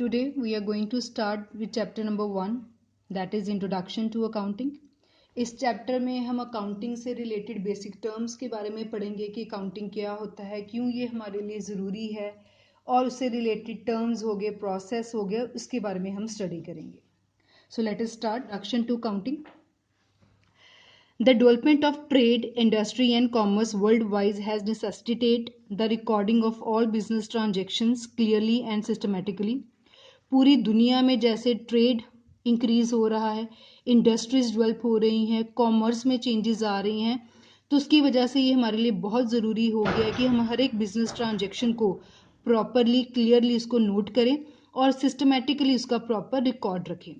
Today we are going to start with chapter number 1, that is Introduction to Accounting. इस chapter में हम accounting से related basic terms के बारे में पढ़ेंगे कि अकाउंटिंग क्या होता है, क्यों ये हमारे लिए ज़रूरी है, और उससे रिलेटेड टर्म्स हो गए, प्रोसेस हो गया, उसके बारे में हम स्टडी करेंगे. So let us start. Introduction to accounting. The development of trade, industry and commerce worldwide has necessitated the recording of all business transactions clearly and systematically. पूरी दुनिया में जैसे ट्रेड इंक्रीज़ हो रहा है, इंडस्ट्रीज डेवलप हो रही हैं, कॉमर्स में चेंजेस आ रही हैं, तो उसकी वजह से ये हमारे लिए बहुत ज़रूरी हो गया है कि हम हर एक बिजनेस ट्रांजैक्शन को प्रॉपरली क्लियरली इसको नोट करें और सिस्टमेटिकली उसका प्रॉपर रिकॉर्ड रखें.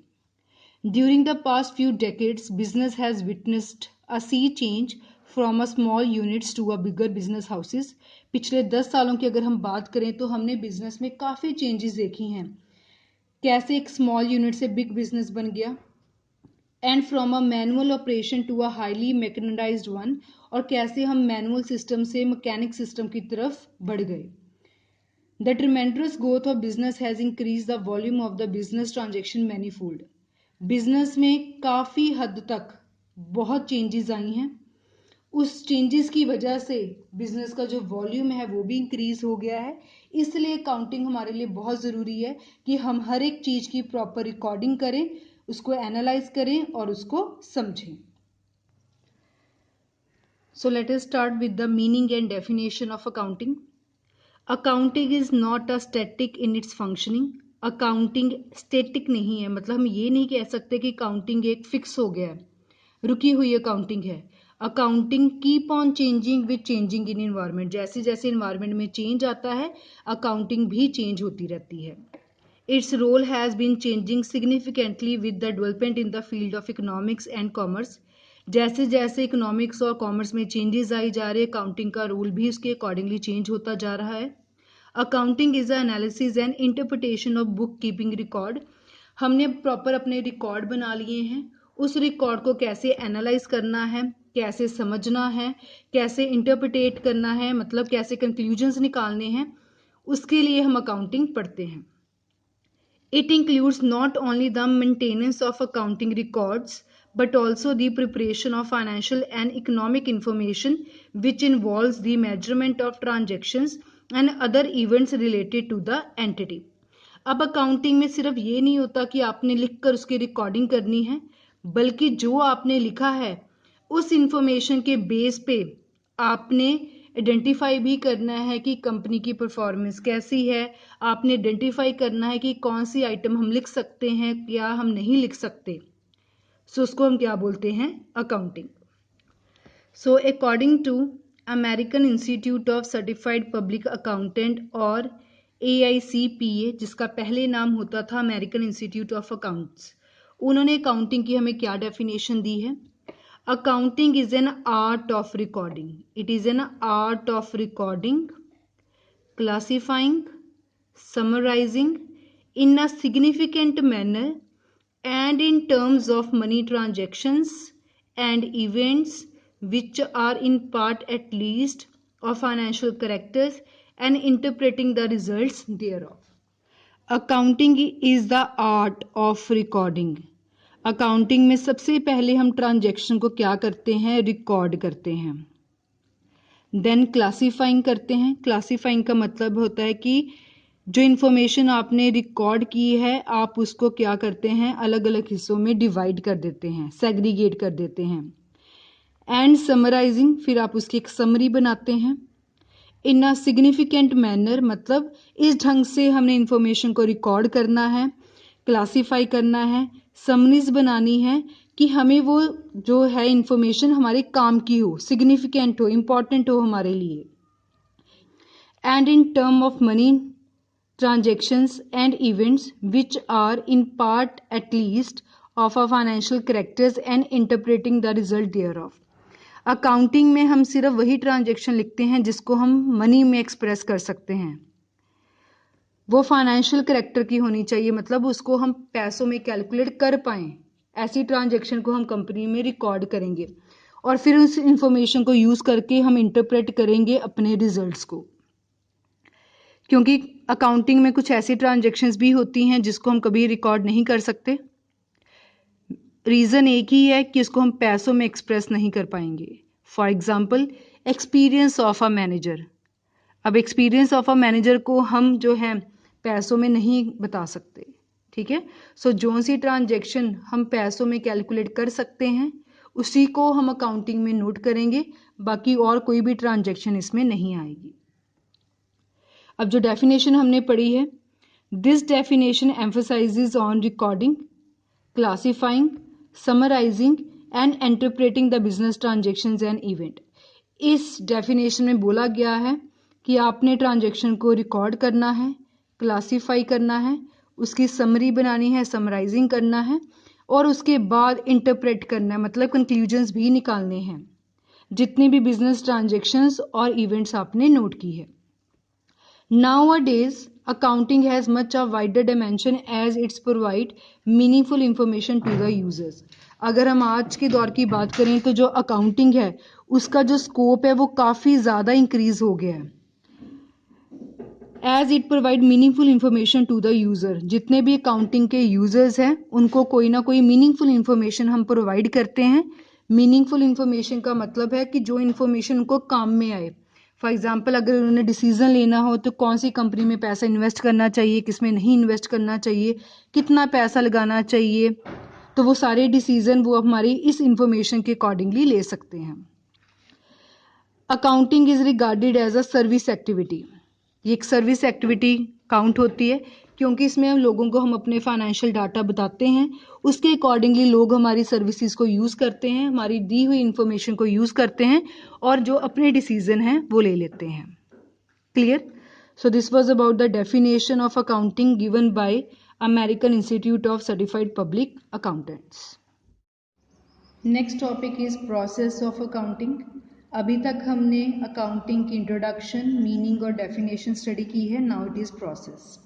During the past few decades, business has witnessed a sea change from a small units to a bigger business houses. पिछले 10 सालों की अगर हम बात करें तो हमने बिजनेस में काफ़ी चेंजेस देखी हैं. कैसे एक स्मॉल यूनिट से बिग बिजनेस बन गया, and from a manual operation to a highly mechanised one, और कैसे हम मैनुअल सिस्टम से मैकेनिक सिस्टम की तरफ बढ़ गए. The tremendous growth of business has increase the volume of the business transaction manifold. Business में काफ़ी हद तक बहुत चेंजेस आई हैं. उस चेंजेस की वजह से बिजनेस का जो वॉल्यूम है वो भी इंक्रीज हो गया है. इसलिए अकाउंटिंग हमारे लिए बहुत ज़रूरी है कि हम हर एक चीज़ की प्रॉपर रिकॉर्डिंग करें, उसको एनालाइज करें और उसको समझें. सो let us start with the meaning and definition of accounting. Accounting is not a static in its functioning. Accounting static नहीं है, मतलब हम ये नहीं कह सकते कि अकाउंटिंग एक फिक्स हो गया है, रुकी हुई अकाउंटिंग है. Accounting keep on changing with changing in environment. जैसे जैसे इन्वायरमेंट में चेंज आता है अकाउंटिंग भी चेंज होती रहती है. Its role has been changing significantly with the development in the field of economics and commerce. जैसे जैसे इकोनॉमिक्स और कॉमर्स में चेंजेस आई जा रहे हैं, अकाउंटिंग का रोल भी उसके अकॉर्डिंगली चेंज होता जा रहा है. Accounting is analysis and interpretation of book keeping record. हमने प्रॉपर अपने रिकॉर्ड बना लिए हैं, उस रिकॉर्ड को कैसे एनालाइज करना है, कैसे समझना है, कैसे इंटरप्रिटेट करना है, मतलब कैसे कंक्लूजन्स निकालने हैं, उसके लिए हम अकाउंटिंग पढ़ते हैं. It includes not only the maintenance of accounting records but also the preparation of financial and economic information which involves the measurement of transactions and other events related to the entity. अब accounting में सिर्फ ये नहीं होता कि आपने लिखकर उसकी रिकॉर्डिंग करनी है, बल्कि जो आपने लिखा है उस इंफॉर्मेशन के बेस पे आपने आइडेंटिफाई भी करना है कि कंपनी की परफॉर्मेंस कैसी है. आपने आइडेंटिफाई करना है कि कौन सी आइटम हम लिख सकते हैं या हम नहीं लिख सकते. सो उसको हम क्या बोलते हैं, accounting. So according to American institute of certified public accountant और AICPA, जिसका पहले नाम होता था अमेरिकन इंस्टीट्यूट ऑफ अकाउंट्स, उन्होंने अकाउंटिंग की हमें क्या डेफिनेशन दी है. Accounting is an art of recording. It is an art of recording, classifying, summarising in a significant manner and in terms of money transactions and events which are in part at least of financial characters and interpreting the results thereof. Accounting is the art of recording. Accounting में सबसे पहले हम transaction को क्या करते हैं, record करते हैं. देन क्लासीफाइंग करते हैं. क्लासीफाइंग का मतलब होता है कि जो इन्फॉर्मेशन आपने रिकॉर्ड की है आप उसको क्या करते हैं, अलग अलग हिस्सों में डिवाइड कर देते हैं, सेग्रीगेट कर देते हैं. एंड समराइजिंग, फिर आप उसकी एक समरी बनाते हैं. इन अ सिग्निफिकेंट मैनर, मतलब इस ढंग से हमने इन्फॉर्मेशन को रिकॉर्ड करना है, क्लासीफाई करना है, समरीज बनानी है कि हमें वो जो है इन्फॉर्मेशन हमारे काम की हो, सिग्निफिकेंट हो, इम्पॉर्टेंट हो हमारे लिए. And in term of money transactions and events which are in part at least of a financial characters and interpreting the result thereof. Accounting में हम सिर्फ वही ट्रांजेक्शन लिखते हैं जिसको हम मनी में एक्सप्रेस कर सकते हैं. वो फाइनेंशियल करेक्टर की होनी चाहिए, मतलब उसको हम पैसों में कैलकुलेट कर पाएँ. ऐसी ट्रांजेक्शन को हम कंपनी में रिकॉर्ड करेंगे और फिर उस इंफॉर्मेशन को यूज़ करके हम इंटरप्रेट करेंगे अपने रिजल्ट्स को. क्योंकि अकाउंटिंग में कुछ ऐसी ट्रांजैक्शंस भी होती हैं जिसको हम कभी रिकॉर्ड नहीं कर सकते। रीज़न एक ही है कि इसको हम पैसों में एक्सप्रेस नहीं कर पाएंगे। For example, experience of a manager. अब एक्सपीरियंस ऑफ अ मैनेजर को हम जो है पैसों में नहीं बता सकते, ठीक है। सो जो सी ट्रांजैक्शन हम पैसों में कैलकुलेट कर सकते हैं उसी को हम अकाउंटिंग में नोट करेंगे, बाकी और कोई भी ट्रांजैक्शन इसमें नहीं आएगी। अब जो डेफिनेशन हमने पढ़ी है, this definition emphasises on recording, classifying, summarising and interpreting the business transactions and event. इस डेफिनेशन में बोला गया है कि आपने ट्रांजैक्शन को रिकॉर्ड करना है, क्लासिफाई करना है, उसकी समरी बनानी है, समराइजिंग करना है और उसके बाद इंटरप्रेट करना है, मतलब कंक्लूजन्स भी निकालने हैं जितनी भी बिजनेस ट्रांजैक्शंस और इवेंट्स आपने नोट की है। Nowadays, accounting has much a wider dimension as it's provide meaningful information to the users. अगर हम आज के दौर की बात करें तो जो अकाउंटिंग है उसका जो स्कोप है वो काफ़ी ज़्यादा इंक्रीज हो गया है। As it provide meaningful information to the user. जितने भी अकाउंटिंग के यूज़र्स हैं उनको कोई ना कोई मीनिंगफुल इंफॉर्मेशन हम प्रोवाइड करते हैं। मीनिंगफुल इंफॉर्मेशन का मतलब है कि जो इन्फॉर्मेशन उनको काम में आए। फॉर एग्जाम्पल, अगर उन्होंने डिसीजन लेना हो तो कौन सी कंपनी में पैसा इन्वेस्ट करना चाहिए, किस में नहीं इन्वेस्ट करना चाहिए, कितना पैसा लगाना चाहिए, तो वो सारे डिसीजन वो हमारी इस इंफॉर्मेशन के अकॉर्डिंगली ले सकते हैं। Accounting is regarded as a service activity. ये एक सर्विस एक्टिविटी काउंट होती है क्योंकि इसमें हम लोगों को हम अपने फाइनेंशियल डाटा बताते हैं, उसके अकॉर्डिंगली लोग हमारी सर्विसेज को यूज़ करते हैं, हमारी दी हुई इंफॉर्मेशन को यूज़ करते हैं और जो अपने डिसीजन हैं वो ले लेते हैं। Clear? So this was about the definition of accounting given by American institute of certified public accountants. Next topic is process of accounting. अभी तक हमने अकाउंटिंग की इंट्रोडक्शन, मीनिंग और डेफिनेशन स्टडी की है। Now it is process.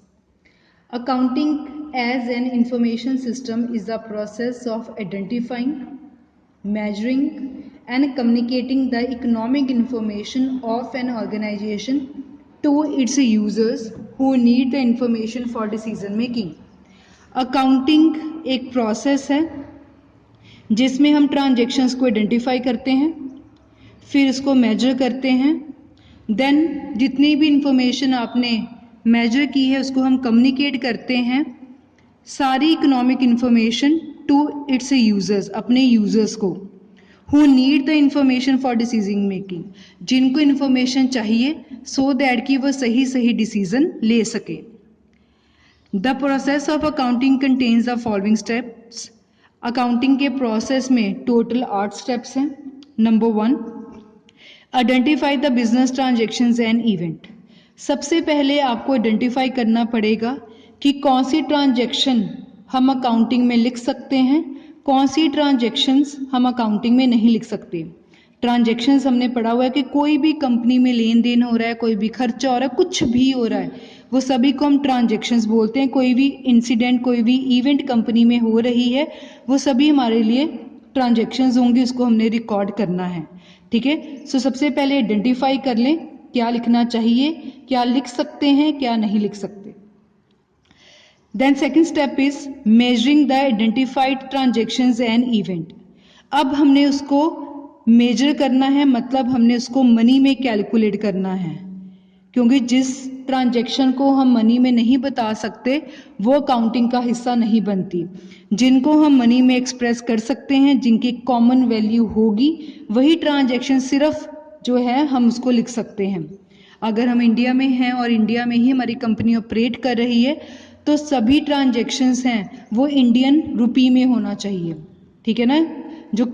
Accounting as an information system is the process of identifying, measuring, and communicating the economic information of an organization to its users who need the information for decision making. Accounting एक process है जिसमें हम transactions को identify करते हैं, फिर इसको major करते हैं, देन जितनी भी इंफॉर्मेशन आपने मेजर की है उसको हम कम्युनिकेट करते हैं, सारी economic information to its users, अपने यूजर्स को, who need the information for decision making, जिनको इंफॉर्मेशन चाहिए सो दैट कि वो सही सही डिसीजन ले सके। The process of accounting contains the following steps. Accounting के प्रोसेस में टोटल 8 स्टेप्स हैं। Number 1, identify the business transactions and event. सबसे पहले आपको आइडेंटिफाई करना पड़ेगा कि कौन सी ट्रांजैक्शन हम अकाउंटिंग में लिख सकते हैं, कौन सी ट्रांजैक्शंस हम अकाउंटिंग में नहीं लिख सकते। ट्रांजैक्शंस हमने पढ़ा हुआ है कि कोई भी कंपनी में लेन देन हो रहा है, कोई भी खर्चा हो रहा है, कुछ भी हो रहा है, वो सभी को हम ट्रांजैक्शंस बोलते हैं। कोई भी इंसिडेंट, कोई भी इवेंट कंपनी में हो रही है, वो सभी हमारे लिए ट्रांजैक्शंस होंगी, उसको हमने रिकॉर्ड करना है। ठीक है, सो सबसे पहले आइडेंटिफाई कर लें क्या लिखना चाहिए, क्या लिख सकते हैं, क्या नहीं लिख सकते। Then second step is measuring the identified transactions and event. अब हमने उसको मेजर करना है, मतलब हमने उसको मनी में कैलकुलेट करना है, क्योंकि जिस ट्रांजैक्शन को हम मनी में नहीं बता सकते वो अकाउंटिंग का हिस्सा नहीं बनती। जिनको हम मनी में एक्सप्रेस कर सकते हैं, जिनकी कॉमन वैल्यू होगी, वही ट्रांजैक्शन सिर्फ जो है हम उसको लिख सकते हैं। अगर हम इंडिया में हैं और इंडिया में ही हमारी कंपनी ऑपरेट कर रही है तो सभी ट्रांजैक्शंस हैं वो इंडियन रुपी में होना चाहिए। ठीक है ना, जो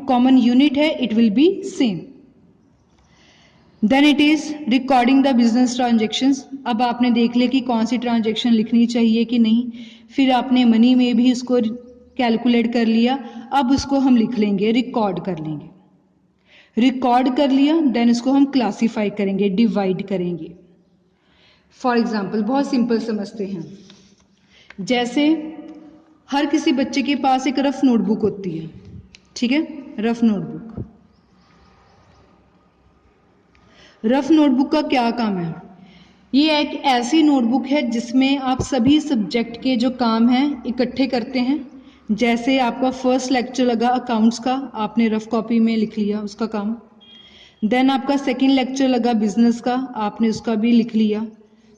कॉमन यूनिट है it will be same. Then it is recording the business transactions. अब आपने देख लिया कि कौन सी ट्रांजैक्शन लिखनी चाहिए कि नहीं, फिर आपने मनी में भी उसको कैलकुलेट कर लिया, अब उसको हम लिख लेंगे, रिकॉर्ड कर लेंगे। रिकॉर्ड कर लिया, देन इसको हम क्लासीफाई करेंगे, डिवाइड करेंगे। फॉर एग्जाम्पल बहुत सिंपल समझते हैं, जैसे हर किसी बच्चे के पास एक रफ नोटबुक होती है, ठीक है, रफ नोटबुक। रफ नोटबुक का क्या काम है? ये एक ऐसी नोटबुक है जिसमें आप सभी सब्जेक्ट के जो काम हैं इकट्ठे करते हैं। जैसे आपका फर्स्ट लेक्चर लगा अकाउंट्स का, आपने रफ कॉपी में लिख लिया उसका काम। देन आपका सेकंड लेक्चर लगा बिजनेस का, आपने उसका भी लिख लिया।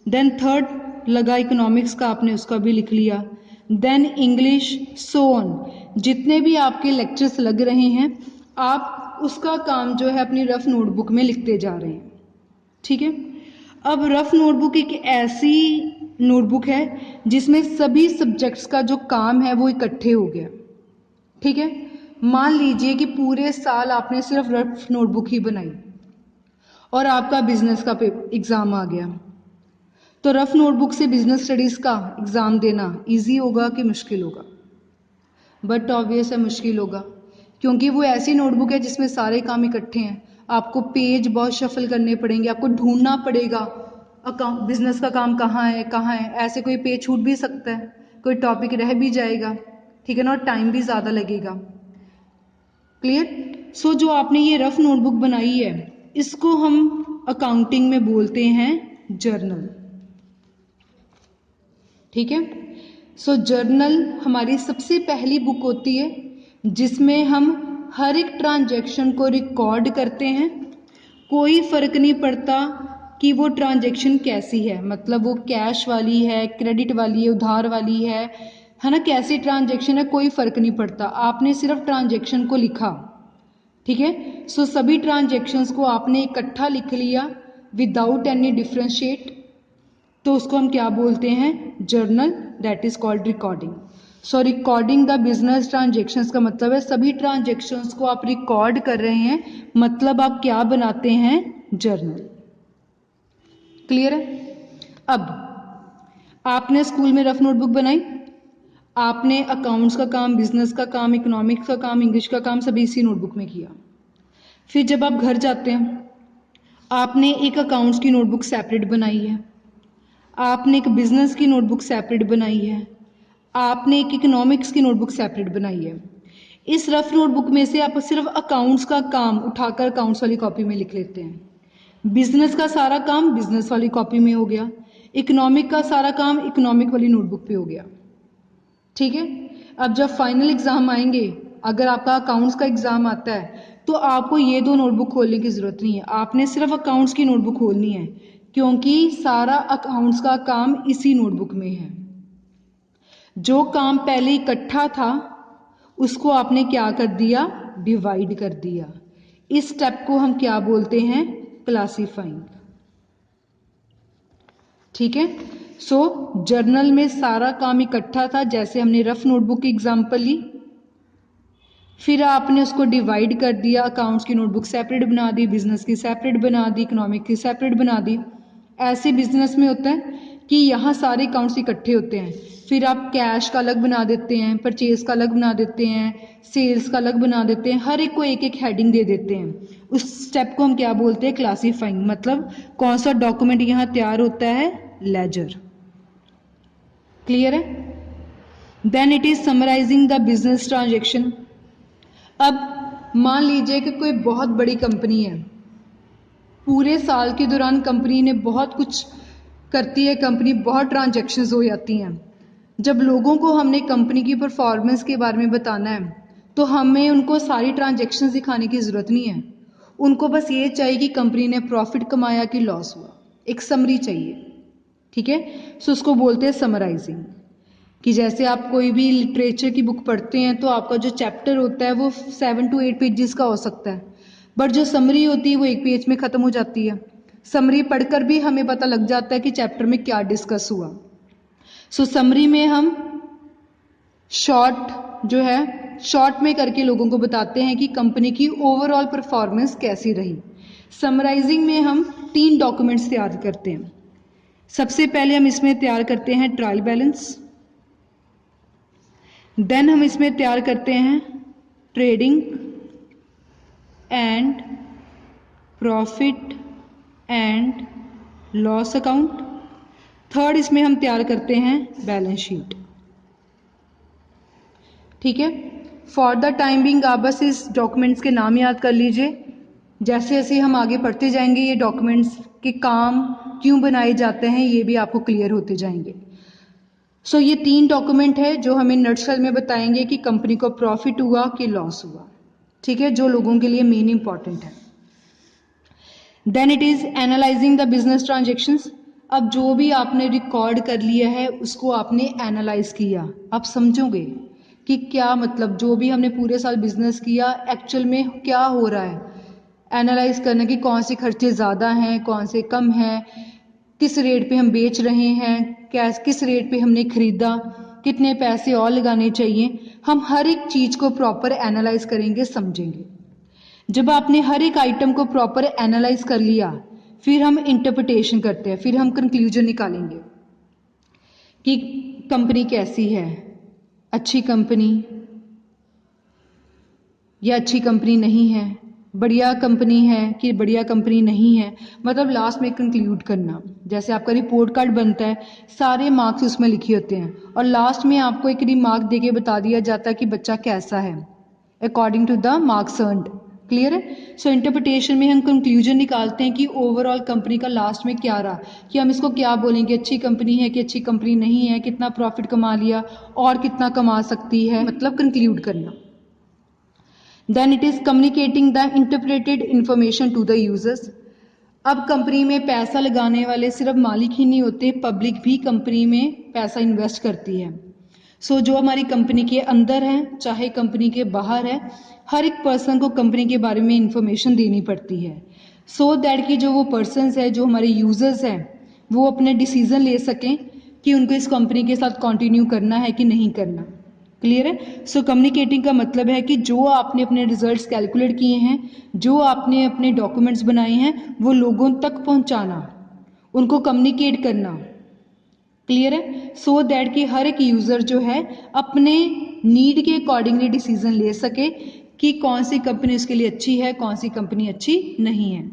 देन थर्ड लगा इकोनॉमिक्स का, आपने उसका भी लिख लिया। देन इंग्लिश, सो ऑन, जितने भी आपके लेक्चर्स लग रहे हैं आप उसका काम जो है अपनी रफ नोटबुक में लिखते जा रहे हैं। ठीक है। अब रफ नोटबुक एक ऐसी नोटबुक है जिसमें सभी सब्जेक्ट्स का जो काम है वो इकट्ठे हो गया। ठीक है। मान लीजिए कि पूरे साल आपने सिर्फ रफ नोटबुक ही बनाई और आपका बिजनेस का एग्ज़ाम आ गया, तो रफ नोटबुक से बिजनेस स्टडीज़ का एग्ज़ाम देना इजी होगा कि मुश्किल होगा? बट ऑब्वियस है मुश्किल होगा, क्योंकि वो ऐसी नोटबुक है जिसमें सारे काम इकट्ठे हैं। आपको पेज बहुत शफल करने पड़ेंगे, आपको ढूंढना पड़ेगा अकाउंट बिजनेस का काम कहाँ है, ऐसे कोई पेज छूट भी सकता है, कोई टॉपिक रह भी जाएगा, ठीक है ना, और टाइम भी ज़्यादा लगेगा। क्लियर? सो जो आपने ये रफ नोटबुक बनाई है इसको हम अकाउंटिंग में बोलते हैं जर्नल। ठीक है। सो जर्नल हमारी सबसे पहली बुक होती है जिसमें हम हर एक ट्रांजैक्शन को रिकॉर्ड करते हैं। कोई फ़र्क नहीं पड़ता कि वो ट्रांजैक्शन कैसी है, मतलब वो कैश वाली है, क्रेडिट वाली है, उधार वाली है ना, कैसी ट्रांजैक्शन है कोई फ़र्क नहीं पड़ता, आपने सिर्फ ट्रांजैक्शन को लिखा। ठीक है। सो सभी ट्रांजैक्शंस को आपने इकट्ठा लिख लिया विदाउट एनी डिफ्रेंशिएट, तो उसको हम क्या बोलते हैं? Journal. That is called recording. So recording the business transactions का मतलब है सभी ट्रांजेक्शन्स को आप रिकॉर्ड कर रहे हैं, मतलब आप क्या बनाते हैं? जर्नल। क्लियर है? अब आपने स्कूल में रफ नोटबुक बनाई, आपने अकाउंट्स का काम, बिजनेस का काम, इकोनॉमिक्स का काम, इंग्लिश का काम सभी इसी नोटबुक में किया। फिर जब आप घर जाते हैं आपने एक अकाउंट्स की नोटबुक सेपरेट बनाई है, आपने एक बिजनेस की नोटबुक सेपरेट बनाई है, आपने एक इकोनॉमिक्स की नोटबुक सेपरेट बनाई है। इस रफ नोटबुक में से आप सिर्फ अकाउंट्स का काम उठाकर अकाउंट्स वाली कॉपी में लिख लेते हैं। बिजनेस का सारा काम बिजनेस वाली कॉपी में हो गया, इकोनॉमिक का सारा काम इकोनॉमिक वाली नोटबुक पे हो गया। ठीक है। अब जब फाइनल एग्जाम आएंगे, अगर आपका अकाउंट्स का एग्जाम आता है तो आपको ये दो नोटबुक खोलने की जरूरत नहीं है, आपने सिर्फ अकाउंट्स की नोटबुक खोलनी है, क्योंकि सारा अकाउंट्स का काम इसी नोटबुक में है। जो काम पहले इकट्ठा था उसको आपने क्या कर दिया? डिवाइड कर दिया। इस स्टेप को हम क्या बोलते हैं? क्लासिफाइंग। ठीक है। सो जर्नल में सारा काम इकट्ठा था, जैसे हमने रफ नोटबुक की एग्जांपल ली, फिर आपने उसको डिवाइड कर दिया, अकाउंट्स की नोटबुक सेपरेट बना दी, बिजनेस की सेपरेट बना दी, इकोनॉमिक की सेपरेट बना दी। ऐसे बिजनेस में होता है कि यहाँ सारे अकाउंट्स इकट्ठे होते हैं, फिर आप कैश का अलग बना देते हैं, परचेज का अलग बना देते हैं, सेल्स का अलग बना देते हैं, हर एक को एक एक हेडिंग दे देते हैं। उस स्टेप को हम क्या बोलते हैं? क्लासीफाइंग। मतलब कौन सा डॉक्यूमेंट यहाँ तैयार होता है? लेजर। क्लियर है? Then it is summarising the business transaction. अब मान लीजिए कि कोई बहुत बड़ी कंपनी है, पूरे साल के दौरान कंपनी ने बहुत कुछ करती है, कंपनी बहुत ट्रांजैक्शंस हो जाती हैं। जब लोगों को हमने कंपनी की परफॉर्मेंस के बारे में बताना है तो हमें उनको सारी ट्रांजैक्शंस दिखाने की ज़रूरत नहीं है, उनको बस ये चाहिए कि कंपनी ने प्रॉफिट कमाया कि लॉस हुआ, एक समरी चाहिए। ठीक है। सो उसको बोलते हैं समराइजिंग। कि जैसे आप कोई भी लिटरेचर की बुक पढ़ते हैं तो आपका जो चैप्टर होता है वो 7 to 8 पेजेस का हो सकता है, बट जो समरी होती है वो एक पेज में ख़त्म हो जाती है। समरी पढ़कर भी हमें पता लग जाता है कि चैप्टर में क्या डिस्कस हुआ। सो समरी में हम शॉर्ट में करके लोगों को बताते हैं कि कंपनी की ओवरऑल परफॉर्मेंस कैसी रही। समराइजिंग में हम 3 डॉक्यूमेंट्स तैयार करते हैं। सबसे पहले हम इसमें तैयार करते हैं ट्रायल बैलेंस, देन हम इसमें तैयार करते हैं trading and profit and loss account, third इसमें हम तैयार करते हैं बैलेंस शीट। ठीक है। फॉर द टाइम बिंग आप बस इस डॉक्यूमेंट्स के नाम याद कर लीजिए, जैसे जैसे हम आगे पढ़ते जाएंगे ये डॉक्यूमेंट्स के काम क्यों बनाए जाते हैं ये भी आपको क्लियर होते जाएंगे। सो ये 3 डॉक्यूमेंट है जो हमें नटशेल में बताएंगे कि कंपनी को प्रॉफिट हुआ कि लॉस हुआ, ठीक है, जो लोगों के लिए मेन इंपॉर्टेंट है। Then it is analysing the business transactions. अब जो भी आपने रिकॉर्ड कर लिया है उसको आपने एनालाइज किया। आप समझोगे कि क्या मतलब जो भी हमने पूरे साल बिजनेस किया एक्चुअल में क्या हो रहा है। एनालाइज करना कि कौन से खर्चे ज़्यादा हैं, कौन से कम हैं, किस रेट पे हम बेच रहे हैं, किस रेट पे हमने खरीदा, कितने पैसे और लगाने चाहिए। हम हर एक चीज़ को प्रॉपर एनालाइज करेंगे, समझेंगे। जब आपने हर एक आइटम को प्रॉपर एनालाइज कर लिया फिर हम इंटरप्रिटेशन करते हैं, फिर हम कंक्लूजन निकालेंगे कि कंपनी कैसी है, अच्छी कंपनी या अच्छी कंपनी नहीं है, बढ़िया कंपनी है कि बढ़िया कंपनी नहीं है। मतलब लास्ट में कंक्लूड करना। जैसे आपका रिपोर्ट कार्ड बनता है, सारे मार्क्स उसमें लिखे होते हैं और लास्ट में आपको एक रिमार्क देके बता दिया जाता है कि बच्चा कैसा है according to the marks earned. Clear है। सो इंटरप्रिटेशन में हम कंक्लूजन निकालते हैं कि ओवरऑल कंपनी का लास्ट में क्या रहा, कि हम इसको क्या बोलेंगे, अच्छी कंपनी है कि अच्छी कंपनी नहीं है, कितना प्रॉफिट कमा लिया और कितना कमा सकती है, मतलब कंक्लूड करना। Then it is communicating the interpreted information to the users. अब कंपनी में पैसा लगाने वाले सिर्फ मालिक ही नहीं होते, पब्लिक भी कंपनी में पैसा इन्वेस्ट करती है। सो जो हमारी कंपनी के अंदर है चाहे कंपनी के बाहर है, हर एक पर्सन को कंपनी के बारे में इंफॉर्मेशन देनी पड़ती है सो दैट कि जो वो पर्सनस है, जो हमारे यूजर्स हैं, वो अपने डिसीजन ले सकें कि उनको इस कंपनी के साथ कंटिन्यू करना है कि नहीं करना। क्लियर है। सो कम्युनिकेटिंग का मतलब है कि जो आपने अपने रिजल्ट्स कैलकुलेट किए हैं, जो आपने अपने डॉक्यूमेंट्स बनाए हैं, वो लोगों तक पहुंचाना, उनको कम्युनिकेट करना। क्लियर है। सो दैट कि हर एक यूज़र जो है अपने नीड के अकॉर्डिंगली डिसीजन ले सके कि कौन सी कंपनी उसके लिए अच्छी है, कौन सी कंपनी अच्छी नहीं है।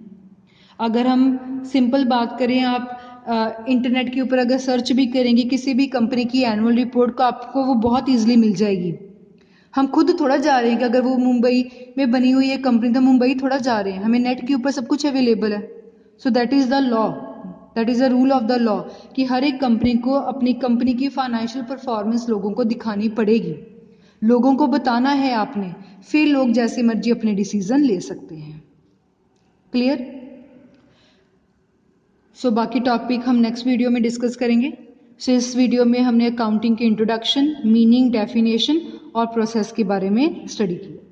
अगर हम सिंपल बात करें, आप इंटरनेट के ऊपर अगर सर्च भी करेंगे किसी भी कंपनी की एनुअल रिपोर्ट को, आपको वो बहुत ईजिली मिल जाएगी। हम खुद थोड़ा जा रहे हैं कि अगर वो मुंबई में बनी हुई है कंपनी तो मुंबई थोड़ा जा रहे हैं, हमें नेट के ऊपर सब कुछ अवेलेबल है। So that is the law, that is a rule of the law कि हर एक कंपनी को अपनी कंपनी की फाइनेंशियल परफॉर्मेंस लोगों को दिखानी पड़ेगी, लोगों को बताना है आपने, फिर लोग जैसे मर्जी अपने डिसीजन ले सकते हैं। क्लियर। सो बाकी टॉपिक हम नेक्स्ट वीडियो में डिस्कस करेंगे। सो इस वीडियो में हमने अकाउंटिंग के इंट्रोडक्शन, मीनिंग, डेफिनेशन और प्रोसेस के बारे में स्टडी किया।